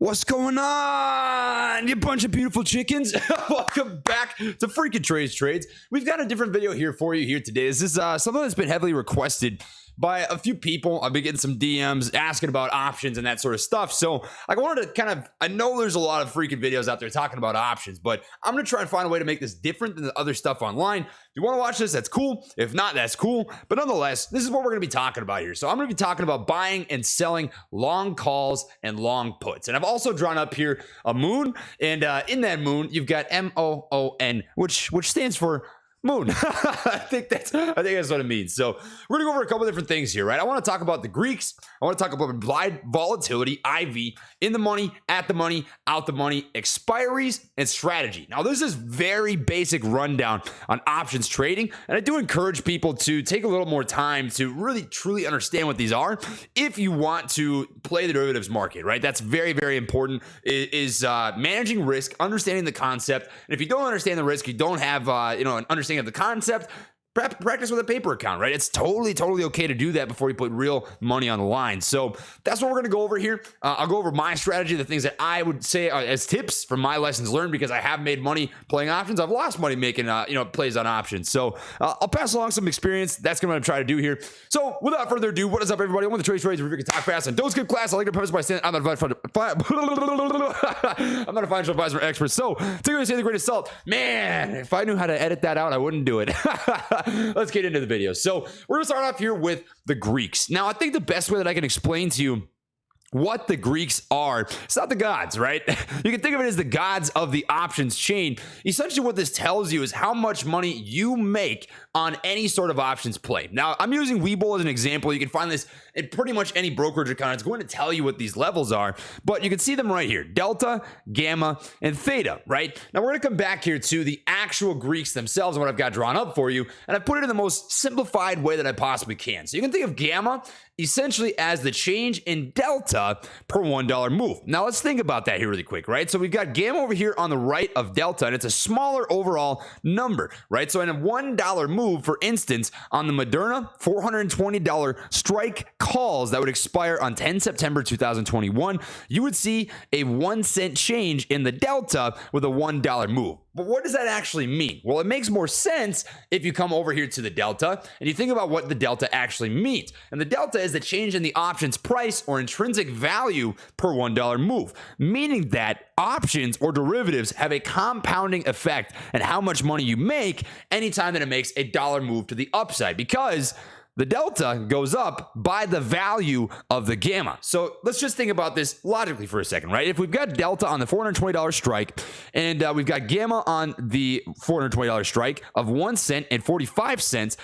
What's going on, you bunch of beautiful chickens? Welcome back to freaking Trey's Trades. We've got a different video here for you here today. This is something that's been heavily requested by a few people. I've been getting some DMs asking about options and that sort of stuff. So I wanted to I know there's a lot of freaking videos out there talking about options, but I'm going to try and find a way to make this different than the other stuff online. If you want to watch this, that's cool. If not, that's cool. But nonetheless, this is what we're going to be talking about here. So I'm going to be talking about buying and selling long calls and long puts. And I've also drawn up here a moon. And in that moon, you've got MOON, which stands for moon. I think that's what it means. So we're gonna go over a couple different things here, right? I want to talk about the Greeks. I want to talk about implied volatility, IV, in the money, at the money, out the money, expiries, and strategy. Now, this is very basic rundown on options trading, and I do encourage people to take a little more time to really truly understand what these are if you want to play the derivatives market, right? That's very, very important. Is managing risk, understanding the concept, and if you don't understand the risk, you don't have an understanding of the concept, practice with a paper account, right? It's totally okay to do that before you put real money on the line. So that's what we're going to go over here. I'll go over my strategy, the things that I would say as tips from my lessons learned, because I have made money playing options. I've lost money making plays on options. So I'll pass along some experience. That's what I'm going to try to do here. So without further ado, what is up, everybody? I want the Trey's Trades. We can talk fast and don't skip class. I like to preface by saying I'm not a financial advisor or expert. So take it with the greatest salt. Man, if I knew how to edit that out, I wouldn't do it. Let's get into the video. So we're going to start off here with the Greeks. Now, I think the best way that I can explain to you what the Greeks are, it's not the gods, right? You can think of it as the gods of the options chain. Essentially, what this tells you is how much money you make on any sort of options play. Now, I'm using Webull as an example. You can find this in pretty much any brokerage account. It's going to tell you what these levels are, but you can see them right here: delta, gamma, and theta, right? Now, we're going to come back here to the actual Greeks themselves and what I've got drawn up for you, and I put it in the most simplified way that I possibly can. So you can think of gamma essentially as the change in delta per $1 move. Now let's think about that here really quick, right? So we've got gamma over here on the right of delta, and it's a smaller overall number, right? So in a $1 move, for instance, on the Moderna $420 strike calls that would expire on 10 September 2021, you would see a 1 cent change in the delta with a $1 move. But what does that actually mean? Well, it makes more sense if you come over here to the delta and you think about what the delta actually means. And the delta is the change in the options price or intrinsic value per $1 move, meaning that options or derivatives have a compounding effect on how much money you make anytime that it makes a dollar move to the upside, because the delta goes up by the value of the gamma. So let's just think about this logically for a second, right? If we've got delta on the $420 strike and we've got gamma on the $420 strike of 1 cent and 45 cents,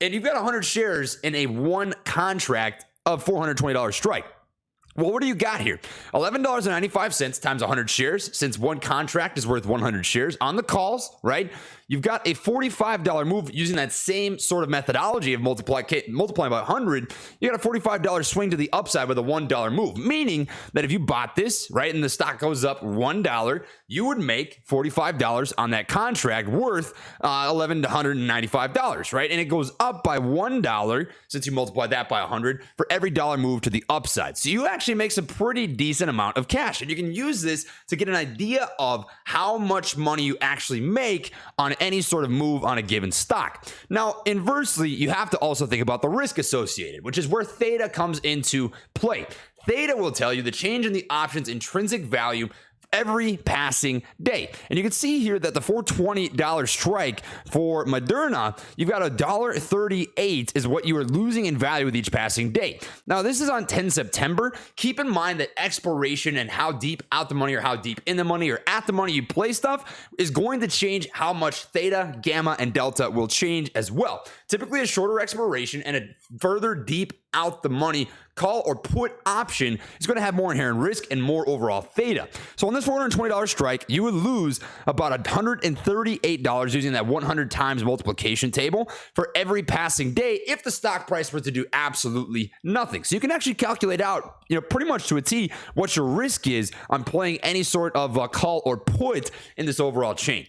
and you've got 100 shares in a one contract of $420 strike. Well, what do you got here? $11.95 times 100 shares, since one contract is worth 100 shares on the calls, right? You've got a $45 move using that same sort of methodology of multiplying by 100. You got a $45 swing to the upside with a $1 move, meaning that if you bought this, right, and the stock goes up $1, you would make $45 on that contract worth $1,195, right? And it goes up by $1 since you multiply that by 100 for every dollar move to the upside. So you actually make some pretty decent amount of cash, and you can use this to get an idea of how much money you actually make on any sort of move on a given stock. Now, inversely, you have to also think about the risk associated, which is where theta comes into play. Theta will tell you the change in the option's intrinsic value every passing day. And you can see here that the $420 strike for Moderna, you've got $1.38 is what you are losing in value with each passing day. Now, this is on 10 September. Keep in mind that expiration and how deep out the money or how deep in the money or at the money you play stuff is going to change how much theta, gamma, and delta will change as well. Typically, a shorter expiration and a further deep out the money call or put option is going to have more inherent risk and more overall theta. So on this $420 strike, you would lose about $138 using that 100 times multiplication table for every passing day if the stock price were to do absolutely nothing. So you can actually calculate out, pretty much to a T what your risk is on playing any sort of call or put in this overall chain.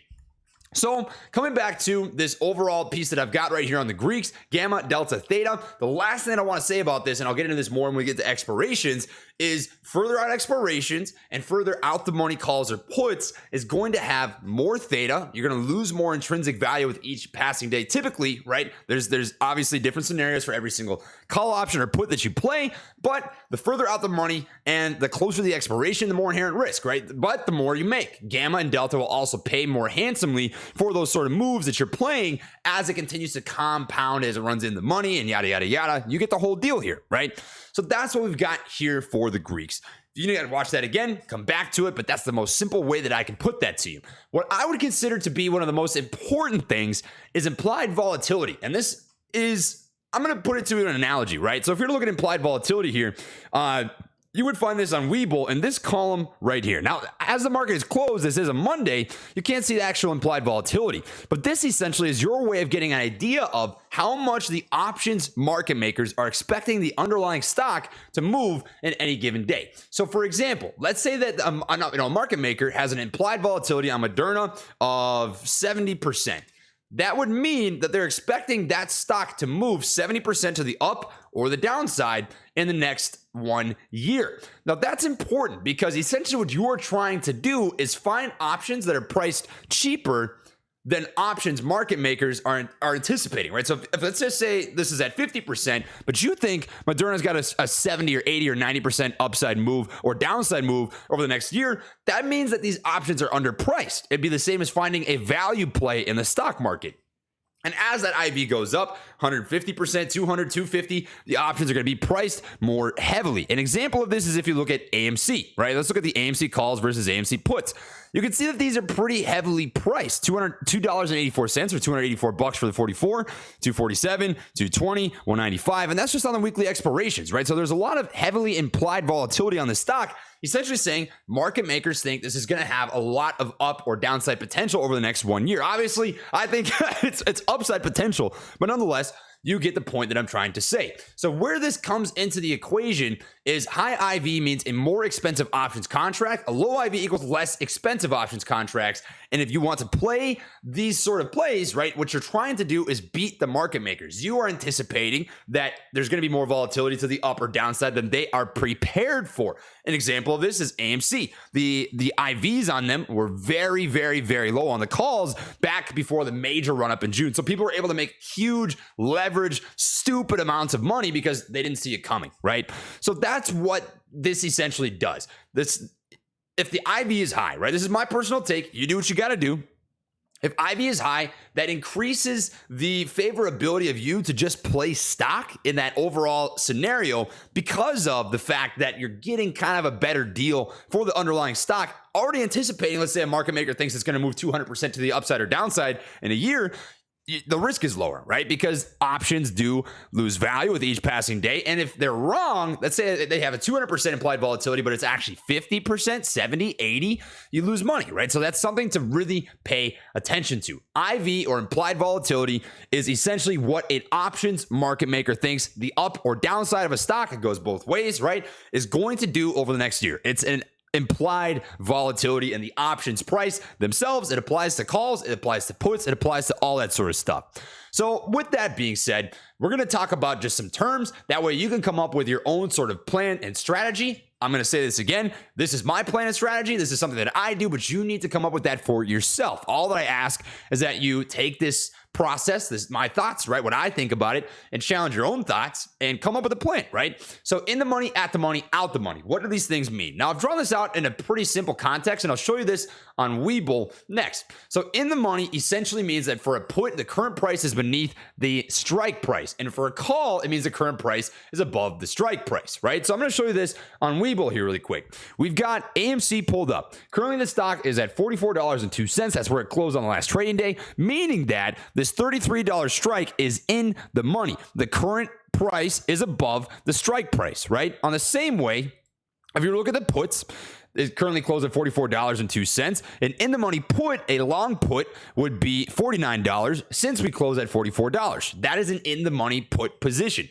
So coming back to this overall piece that I've got right here on the Greeks, gamma, delta, theta, the last thing I want to say about this, and I'll get into this more when we get to expirations, is further out expirations and further out the money calls or puts is going to have more theta. You're going to lose more intrinsic value with each passing day. Typically, right, there's obviously different scenarios for every single call option or put that you play, but the further out the money and the closer the expiration, the more inherent risk, right? But the more you make. Gamma and delta will also pay more handsomely for those sort of moves that you're playing as it continues to compound as it runs in the money and yada, yada, yada. You get the whole deal here, right? So that's what we've got here for the Greeks. If you got to watch that again, come back to it, but that's the most simple way that I can put that to you. What I would consider to be one of the most important things is implied volatility. And this is, I'm going to put it to an analogy, right? So if you're to look at implied volatility here, you would find this on Webull in this column right here. Now, as the market is closed, this is a Monday, you can't see the actual implied volatility. But this essentially is your way of getting an idea of how much the options market makers are expecting the underlying stock to move in any given day. So for example, let's say that a market maker has an implied volatility on Moderna of 70%. That would mean that they're expecting that stock to move 70% to the up or the downside in the next 1 year. Now that's important because essentially what you are trying to do is find options that are priced cheaper than options market makers are anticipating, right? So if let's just say this is at 50%, but you think Moderna's got a 70 or 80 or 90% upside move or downside move over the next year, that means that these options are underpriced. It'd be the same as finding a value play in the stock market. And as that IV goes up, 150%, 200, 250, the options are going to be priced more heavily. An example of this is if you look at AMC, right? Let's look at the AMC calls versus AMC puts. You can see that these are pretty heavily priced. $2.84 or $284 for the 44, 247, 220, 195, and that's just on the weekly expirations, right? So there's a lot of heavily implied volatility on the stock, essentially saying market makers think this is going to have a lot of up or downside potential over the next 1 year. Obviously, I think it's upside potential, but nonetheless, you get the point that I'm trying to say. So where this comes into the equation is high IV means a more expensive options contract. A low IV equals less expensive options contracts. And if you want to play these sort of plays, right, what you're trying to do is beat the market makers. You are anticipating that there's going to be more volatility to the up or downside than they are prepared for. An example of this is AMC. The IVs on them were very, very, very low on the calls back before the major run up in June. So people were able to make huge leverage, stupid amounts of money because they didn't see it coming, right? So that's what this essentially does. If the IV is high, right? This is my personal take. You do what you got to do. If IV is high, that increases the favorability of you to just play stock in that overall scenario because of the fact that you're getting kind of a better deal for the underlying stock, already anticipating, let's say a market maker thinks it's going to move 200% to the upside or downside in a year. The risk is lower, right? Because options do lose value with each passing day. And if they're wrong, let's say they have a 200% implied volatility, but it's actually 50%, 70, 80, you lose money, right? So that's something to really pay attention to. IV or implied volatility is essentially what an options market maker thinks the up or downside of a stock, it goes both ways, right, is going to do over the next year. It's an implied volatility and the options price themselves. It applies to calls, it applies to puts, it applies to all that sort of stuff. So with that being said, we're going to talk about just some terms. That way you can come up with your own sort of plan and strategy. I'm going to say this again. This is my plan and strategy. This is something that I do, but you need to come up with that for yourself. All that I ask is that you take this process, this my thoughts, right? What I think about it, and challenge your own thoughts and come up with a plan, right? So in the money, at the money, out the money. What do these things mean? Now I've drawn this out in a pretty simple context, and I'll show you this on Webull next. So in the money essentially means that for a put, the current price is beneath the strike price. And for a call, it means the current price is above the strike price, right? So I'm going to show you this on Webull here really quick. We've got AMC pulled up. Currently the stock is at $44.02. That's where it closed on the last trading day, meaning that this $33 strike is in the money. The current price is above the strike price, right? On the same way, if you look at the puts, it currently closed at $44.02. An in the money put, a long put, would be $49 since we closed at $44. That is an in the money put position.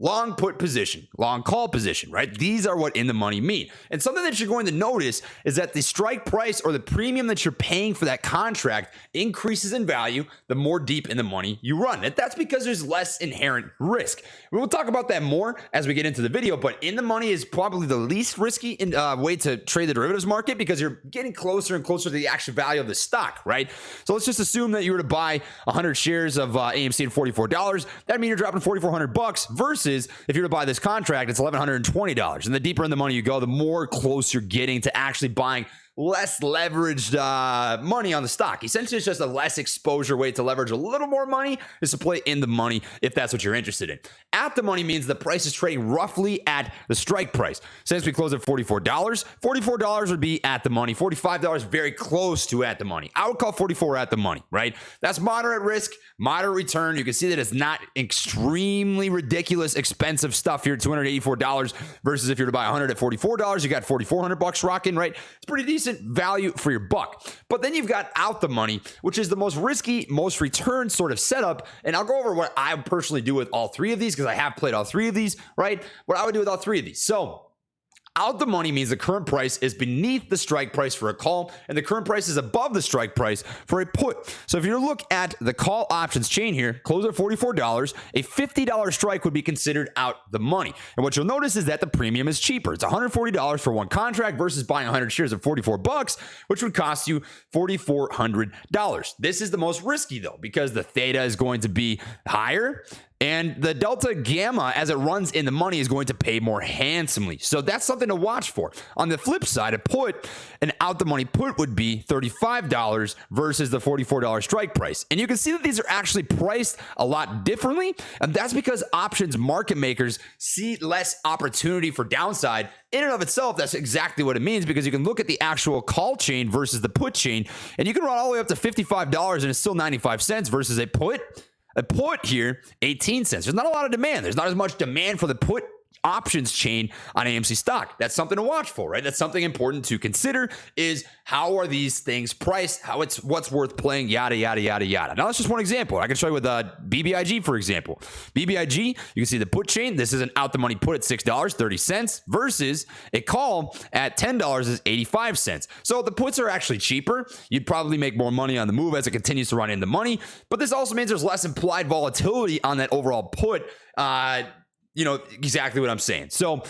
long put position, long call position, right? These are what in the money mean. And something that you're going to notice is that the strike price or the premium that you're paying for that contract increases in value the more deep in the money you run. And that's because there's less inherent risk. We'll talk about that more as we get into the video, but in the money is probably the least risky way to trade the derivatives market because you're getting closer and closer to the actual value of the stock, right? So let's just assume that you were to buy 100 shares of AMC at $44. That means you're dropping $4,400 versus if you're to buy this contract, it's $1,120. And the deeper in the money you go, the more close you're getting to actually buying less leveraged money on the stock. Essentially, it's just a less exposure way to leverage a little more money is to play in the money if that's what you're interested in. At the money means the price is trading roughly at the strike price. Since we closed at $44, $44 would be at the money. $45 very close to at the money. I would call 44 at the money, right? That's moderate risk, moderate return. You can see that it's not extremely ridiculous expensive stuff here, $284 versus if you're to buy 100 at $44, you got $4,400 rocking, right? It's pretty decent value for your buck. But then you've got out the money, which is the most risky, most return sort of setup. And I'll go over what I personally do with all three of these because I have played all three of these, right? What I would do with all three of these. So out the money means the current price is beneath the strike price for a call, and the current price is above the strike price for a put. So if you look at the call options chain here, close at $44, a $50 strike would be considered out the money. And what you'll notice is that the premium is cheaper. It's $140 for one contract versus buying 100 shares at $44, which would cost you $4,400. This is the most risky though, because the theta is going to be higher. And the delta gamma, as it runs in the money, is going to pay more handsomely. So that's something to watch for. On the flip side, a put, an out the money put would be $35 versus the $44 strike price. And you can see that these are actually priced a lot differently. And that's because options market makers see less opportunity for downside. In and of itself, that's exactly what it means, because you can look at the actual call chain versus the put chain, and you can run all the way up to $55 and it's still 95 cents versus a put. A put here, 18 cents. There's not a lot of demand. There's not as much demand for the put options chain on AMC stock. That's something to watch for, right? That's something important to consider is how are these things priced, what's worth playing, yada, yada, yada, yada. Now, that's just one example. I can show you with BBIG, for example. BBIG, you can see the put chain. This is an out the money put at $6.30 versus a call at $10 is 85 cents. So the puts are actually cheaper. You'd probably make more money on the move as it continues to run in the money. But this also means there's less implied volatility on that overall put. You know exactly what I'm saying. So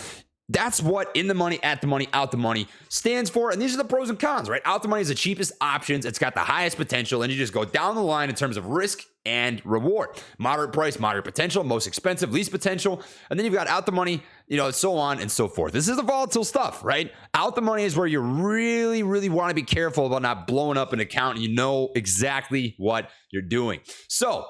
that's what in the money, at the money, out the money stands for. And these are the pros and cons, right? Out the money is the cheapest options. It's got the highest potential. And you just go down the line in terms of risk and reward. Moderate price, moderate potential, most expensive, least potential. And then you've got out the money, you know, so on and so forth. This is the volatile stuff, right? Out the money is where you really, really want to be careful about not blowing up an account and you know exactly what you're doing. So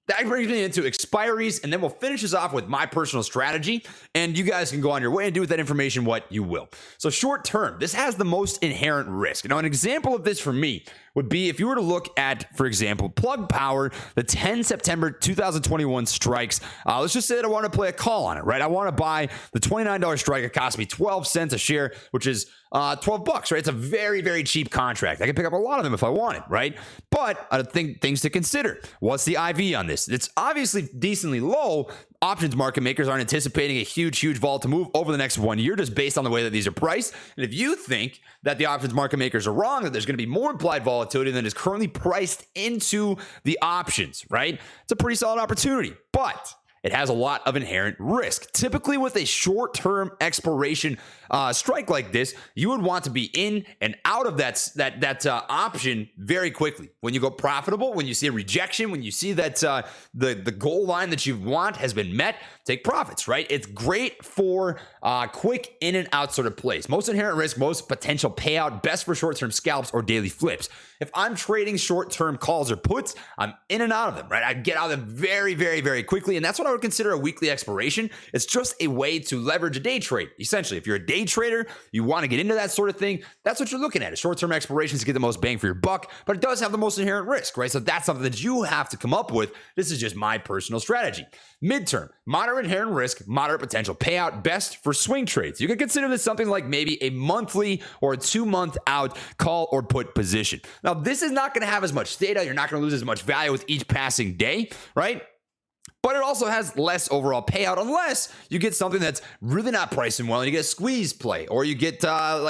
that brings me into expiries, and then we'll finish this off with my personal strategy, and you guys can go on your way and do with that information what you will. So short term, this has the most inherent risk. Now, an example of this for me would be if you were to look at, for example, Plug Power, the 10 September 2021 strikes. Let's just say that I want to play a call on it, right? I want to buy the $29 strike. It cost me 12 cents a share, which is $12, right? It's a very, very cheap contract. I can pick up a lot of them if I wanted, right? But I think things to consider. What's the IV on this? It's obviously decently low. Options market makers aren't anticipating a huge volatile move over the next 1 year just based on the way that these are priced. And if you think that the options market makers are wrong, that there's going to be more implied volatility than is currently priced into the options, right? It's a pretty solid opportunity, but it has a lot of inherent risk. Typically with a short-term expiration strike like this, you would want to be in and out of that option very quickly. When you go profitable, when you see a rejection, when you see that the goal line that you want has been met, take profits, right? It's great for quick in and out sort of plays. Most inherent risk, most potential payout, best for short-term scalps or daily flips. If I'm trading short-term calls or puts, I'm in and out of them, right? I get out of them very, very, very quickly. And that's what I would consider a weekly expiration. It's just a way to leverage a day trade. Essentially, if you're a day trader, you want to get into that sort of thing, that's what you're looking at. Short-term expirations to get the most bang for your buck, but it does have the most inherent risk, right? So that's something that you have to come up with. This is just my personal strategy. Midterm, moderate inherent risk, moderate potential payout, best for swing trades. You can consider this something like maybe a monthly or a 2-month out call or put position. Now, this is not going to have as much theta. You're not going to lose as much value with each passing day, right? but it also has less overall payout unless you get something that's really not pricing well and you get a squeeze play, or you get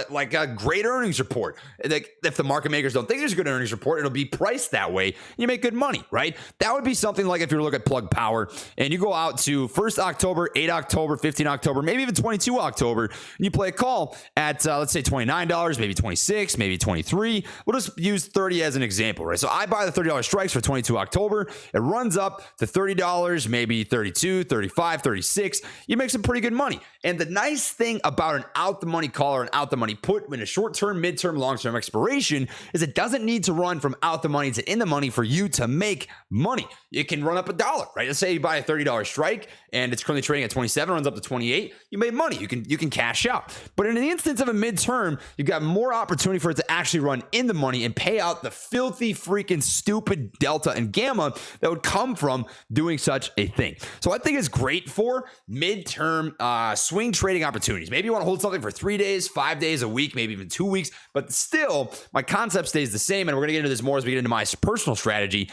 like a great earnings report. Like if the market makers don't think there's a good earnings report, it'll be priced that way. You make good money, right? That would be something like if you look at Plug Power and you go out to 1st October, 8 October, 15 October, maybe even 22 October, and you play a call at let's say $29, maybe 26, maybe 23. We'll just use 30 as an example, right? So I buy the $30 strikes for 22 October. It runs up to $30, maybe 32, 35, 36. You make some pretty good money. And the nice thing about an out the money call or an out the money put in a short-term, mid-term, long-term expiration is it doesn't need to run from out the money to in the money for you to make money. It can run up $1, right? Let's say you buy a $30 strike and it's currently trading at 27, runs up to 28. You made money. You can cash out. But in the instance of a midterm, you've got more opportunity for it to actually run in the money and pay out the filthy, freaking stupid delta and gamma that would come from doing such a thing. So I think it's great for midterm swing trading opportunities. Maybe you want to hold something for 3 days, 5 days, a week, maybe even 2 weeks, but still my concept stays the same. And we're going to get into this more as we get into my personal strategy.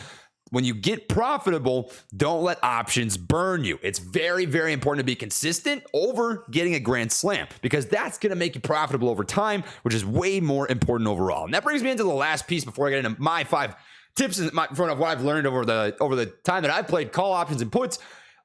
When you get profitable, don't let options burn you. It's very, very important to be consistent over getting a grand slam, because that's going to make you profitable over time, which is way more important overall. And that brings me into the last piece before I get into my 5 tips in front of what I've learned over the time that I've played call options and puts.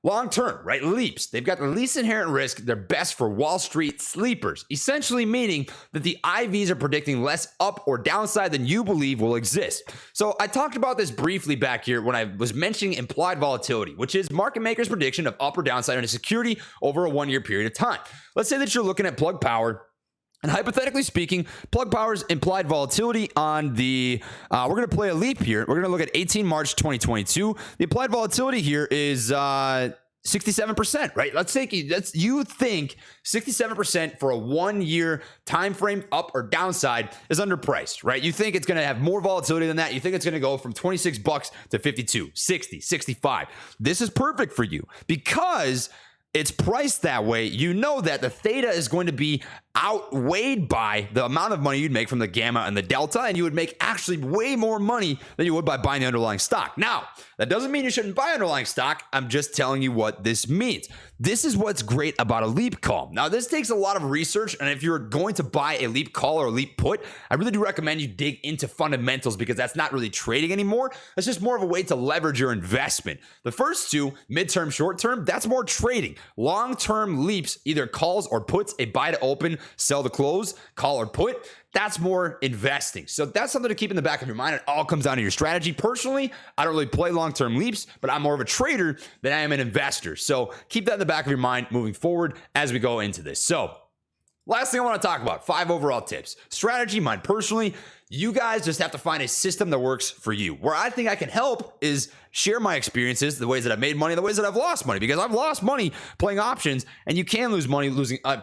Long term, right? Leaps. They've got the least inherent risk. They're best for Wall Street sleepers, essentially meaning that the IVs are predicting less up or downside than you believe will exist. So I talked about this briefly back here when I was mentioning implied volatility, which is market makers' prediction of up or downside in a security over a 1-year period of time. Let's say that you're looking at Plug Power. And hypothetically speaking, Plug Power's implied volatility on the, we're going to play a leap here. We're going to look at 18 March 2022. The implied volatility here is 67%, right? You think 67% for a 1-year time frame up or downside is underpriced, right? You think it's going to have more volatility than that. You think it's going to go from $26 to 52, 60, 65. This is perfect for you because it's priced that way. You know that the theta is going to be outweighed by the amount of money you'd make from the gamma and the delta, and you would make actually way more money than you would by buying the underlying stock. Now, that doesn't mean you shouldn't buy underlying stock. I'm just telling you what this means. This is what's great about a leap call. Now, this takes a lot of research, and if you're going to buy a leap call or a leap put, I really do recommend you dig into fundamentals, because that's not really trading anymore. That's just more of a way to leverage your investment. The first two, midterm, short term, that's more trading. Long-term leaps, either calls or puts, a buy to open, sell to close, call or put, that's more investing. So that's something to keep in the back of your mind. It all comes down to your strategy. Personally, I don't really play long-term leaps, but I'm more of a trader than I am an investor. So keep that in the back of your mind moving forward as we go into this. So last thing I want to talk about, 5 overall tips. Strategy, mine personally, you guys just have to find a system that works for you. Where I think I can help is share my experiences, the ways that I've made money, the ways that I've lost money, because I've lost money playing options, and you can lose money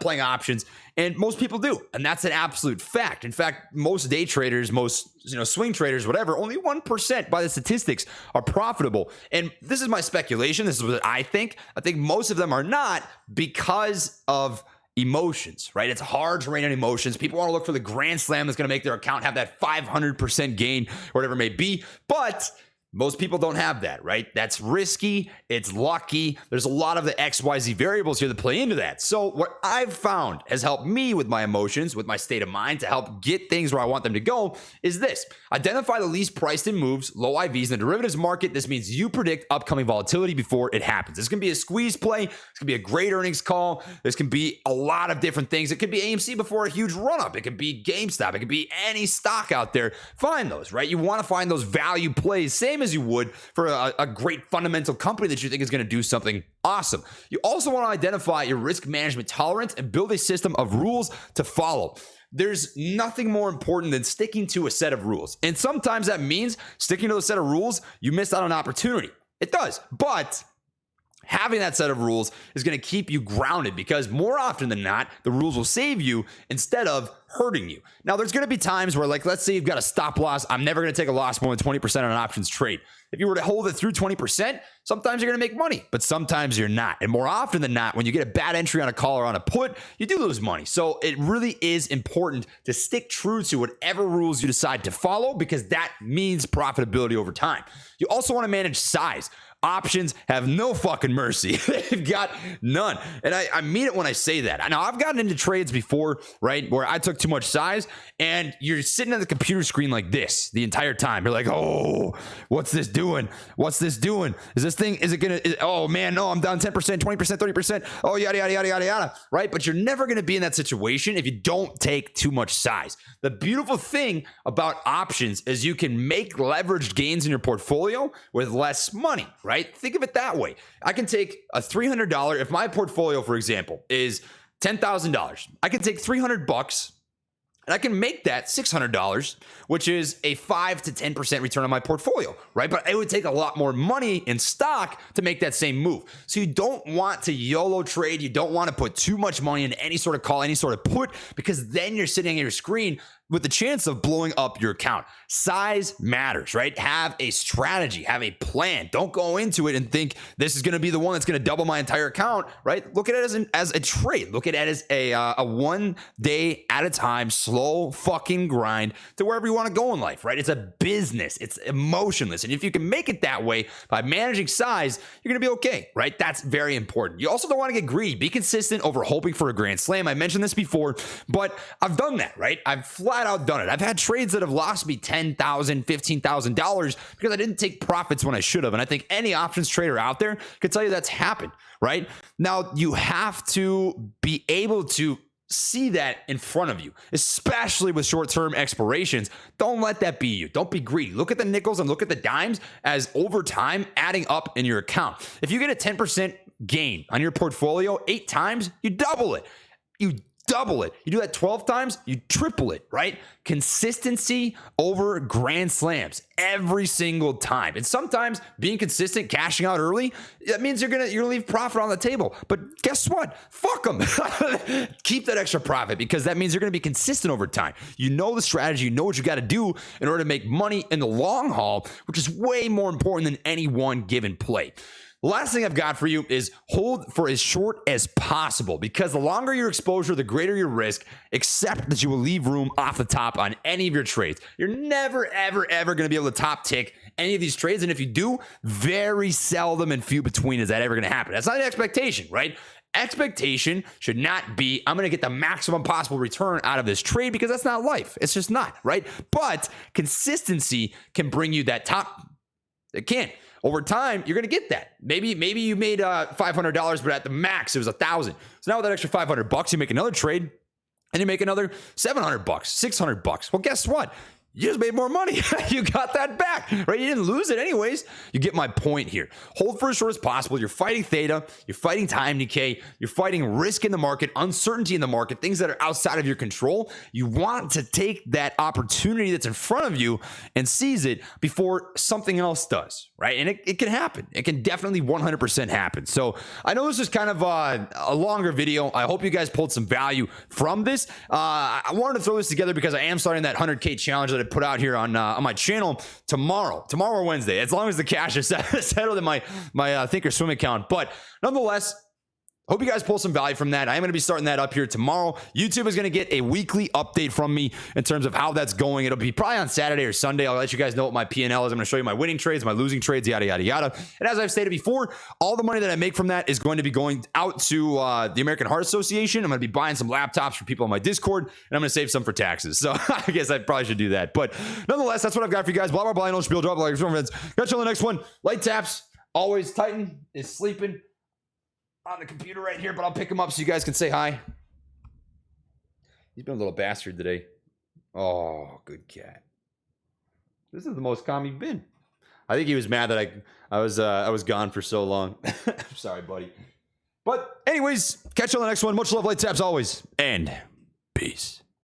playing options, and most people do, and that's an absolute fact. In fact, most day traders, most swing traders, whatever, only 1% by the statistics are profitable. And this is my speculation. This is what I think. I think most of them are not because of emotions, right? It's hard to rein in emotions. People want to look for the grand slam that's going to make their account have that 500% gain, or whatever it may be. But most people don't have that, right? That's risky. It's lucky. There's a lot of the XYZ variables here that play into that. So what I've found has helped me with my emotions, with my state of mind, to help get things where I want them to go is this. Identify the least priced in moves, low IVs in the derivatives market. This means you predict upcoming volatility before it happens. This can be a squeeze play. This can be a great earnings call. This can be a lot of different things. It could be AMC before a huge run up. It could be GameStop. It could be any stock out there. Find those, right? You want to find those value plays, same as you would for a great fundamental company that you think is going to do something awesome. You also want to identify your risk management tolerance and build a system of rules to follow. There's nothing more important than sticking to a set of rules. And sometimes that means sticking to a set of rules, you missed out on an opportunity. It does. But having that set of rules is going to keep you grounded, because more often than not, the rules will save you instead of hurting you. Now, there's going to be times where, like, let's say you've got a stop loss. I'm never going to take a loss more than 20% on an options trade. If you were to hold it through 20%, sometimes you're going to make money, but sometimes you're not. And more often than not, when you get a bad entry on a call or on a put, you do lose money. So it really is important to stick true to whatever rules you decide to follow, because that means profitability over time. You also want to manage size. Options have no fucking mercy. They've got none. And I mean it when I say that. Now, I've gotten into trades before, right, where I took too much size, and you're sitting at the computer screen like this the entire time. You're like, oh, what's this doing? What's this doing? Is this thing, is it going to, oh man, no, I'm down 10%, 20%, 30%. Oh, yada, yada, yada, yada, yada, right? But you're never going to be in that situation if you don't take too much size. The beautiful thing about options is you can make leveraged gains in your portfolio with less money, right? Think of it that way. I can take a $300, if my portfolio, for example, is $10,000, I can take $300 and I can make that $600, which is a 5 to 10% return on my portfolio, right? But it would take a lot more money in stock to make that same move. So you don't want to YOLO trade. You don't want to put too much money in any sort of call, any sort of put, because then you're sitting at your screen with the chance of blowing up your account. Size matters, right? Have a strategy, have a plan. Don't go into it and think this is going to be the one that's going to double my entire account, right? Look at it as a trade. Look at it as a 1 day at a time, slow fucking grind to wherever you want to go in life, right? It's a business. It's emotionless. And if you can make it that way by managing size, you're going to be okay, right? That's very important. You also don't want to get greedy. Be consistent over hoping for a grand slam. I mentioned this before, but I've done that, right? I've flat out done it. I've had trades that have lost me $10,000, $15,000 because I didn't take profits when I should have. And I think any options trader out there can tell you that's happened, right? Now, you have to be able to see that in front of you, especially with short-term expirations. Don't let that be you. Don't be greedy. Look at the nickels and look at the dimes as over time adding up in your account. If you get a 10% gain on your portfolio 8 times, you double it. You double it. You do that 12 times, you triple it, right? Consistency over grand slams every single time. And sometimes being consistent, cashing out early, that means you're gonna leave profit on the table. But guess what? Fuck them. Keep that extra profit, because that means you're gonna be consistent over time. You know the strategy, you know what you got to do in order to make money in the long haul, which is way more important than any one given play. The last thing I've got for you is hold for as short as possible, because the longer your exposure, the greater your risk, except that you will leave room off the top on any of your trades. You're never, ever, ever going to be able to top tick any of these trades. And if you do, very seldom and few between is that ever going to happen. That's not an expectation, right? Expectation should not be, I'm going to get the maximum possible return out of this trade, because that's not life. It's just not, right? But consistency can bring you that top. It can. Over time, you're going to get that. Maybe you made $500, but at the max, it was $1,000. So now with that extra $500, you make another trade and you make another $700, $600. Well, guess what? You just made more money. You got that back, right? You didn't lose it anyways. You get my point here. Hold for as short as possible. You're fighting theta. You're fighting time decay. You're fighting risk in the market, uncertainty in the market, things that are outside of your control. You want to take that opportunity that's in front of you and seize it before something else does, right? And it can happen. It can definitely 100% happen. So I know this is kind of a longer video. I hope you guys pulled some value from this. I wanted to throw this together because I am starting that 100K challenge that I put out here on my channel tomorrow or Wednesday, as long as the cash is settled in my Thinkorswim account. But nonetheless, hope you guys pull some value from that. I am going to be starting that up here tomorrow. YouTube is going to get a weekly update from me in terms of how that's going. It'll be probably on Saturday or Sunday. I'll let you guys know what my P&L is. I'm going to show you my winning trades, my losing trades, yada, yada, yada. And as I've stated before, all the money that I make from that is going to be going out to the American Heart Association. I'm going to be buying some laptops for people on my Discord, and I'm going to save some for taxes. So I guess I probably should do that. But nonetheless, that's what I've got for you guys. Blah, blah, blah. No spiel, drop like friends. Catch you on the next one. Light taps. Always. Titan is sleeping on the computer right here, but I'll pick him up so you guys can say hi. He's been a little bastard today. Oh, good cat. This is the most calm he's been. I think he was mad that I was gone for so long. I'm sorry, buddy. But anyways, catch you on the next one. Much love, light taps always, and peace.